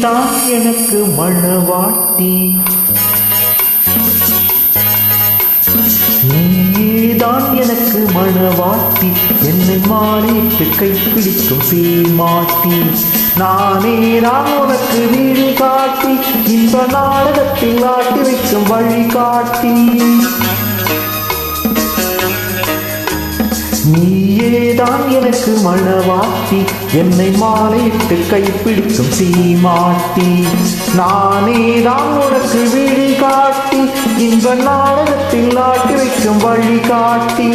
தான் எனக்கு மணவாட்டி, நீதான் எனக்கு மணவாட்டி, என்னை மாறிட்டு கைப்பிடிக்கும் சீமாட்டி. நானே நான் உனக்கு வீடு காட்டி, இந்த நாடகத்தில் ஆட்டி வைக்கும் வழி காட்டி. நீயேதான் எனக்கு மணவாட்டி, என்னை மாலையிட்டு கைப்பிடிக்கும் சீமாட்டி. நானே தான் உனக்கு வீடு காட்டி, இந்த நாடகத்தில் ஆட்டி வைக்கும் வழி காட்டி.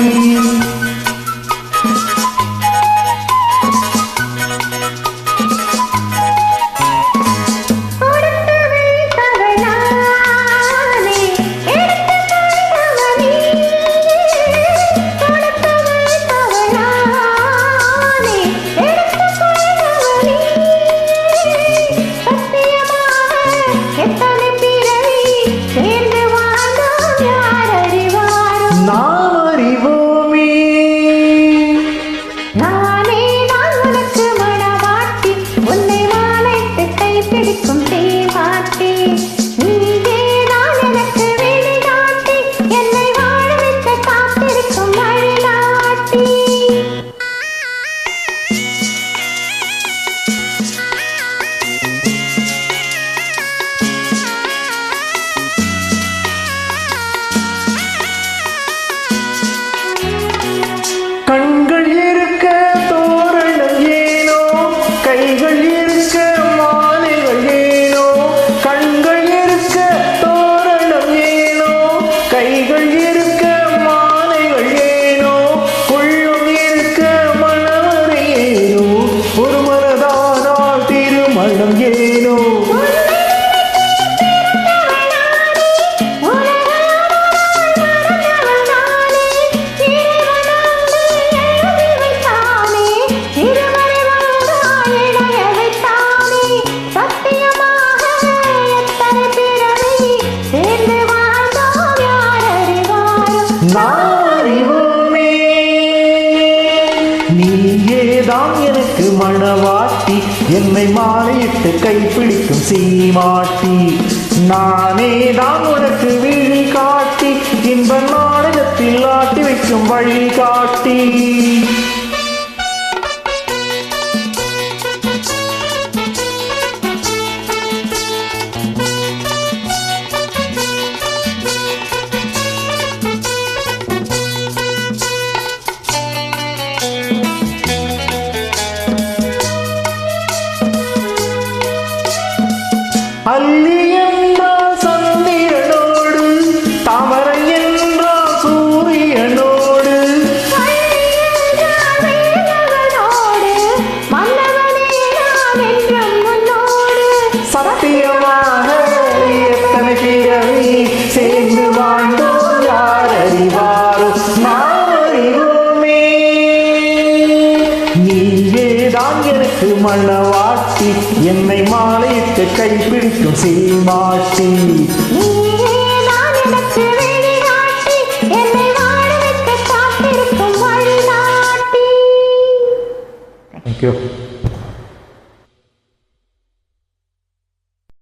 கண்கள் இருக்க தோரணம் ஏனோ, கைகள் இருக்க மாலைகள் ஏனோ. கண்கள் இருக்க தோரணம் ஏனோ, கைகள் இருக்க மாலைகள் ஏனோ. உள்ளம் இருக்க மணவரை ஏனோ, ஒரு மனதானால் திருமணம் ஏனோ. நீயேதான் எனக்கு மணவாட்டி, என்னை மாலையிட்டு கைப்பிடிக்கும் சீமாட்டி. நானே தான் உனக்கு விழி காட்டி, இந்த நாடகத்தில் ஆட்டி வைக்கும் வழி காட்டி. அல்லி என்றால் சந்திரனோடு, தாமரை என்றால் சூரியனோடு. சத்தியமாக எத்தனை பிறவி சேர்ந்து வாழ்ந்தோம் யார் அறிவாரோ. நாம் அறிவோமே. நீயேதான் எனக்கு மணவாட்டி, என்னை மாலையிட்டு கைப்பிடிக்கும் சீமாட்டி. Thank you.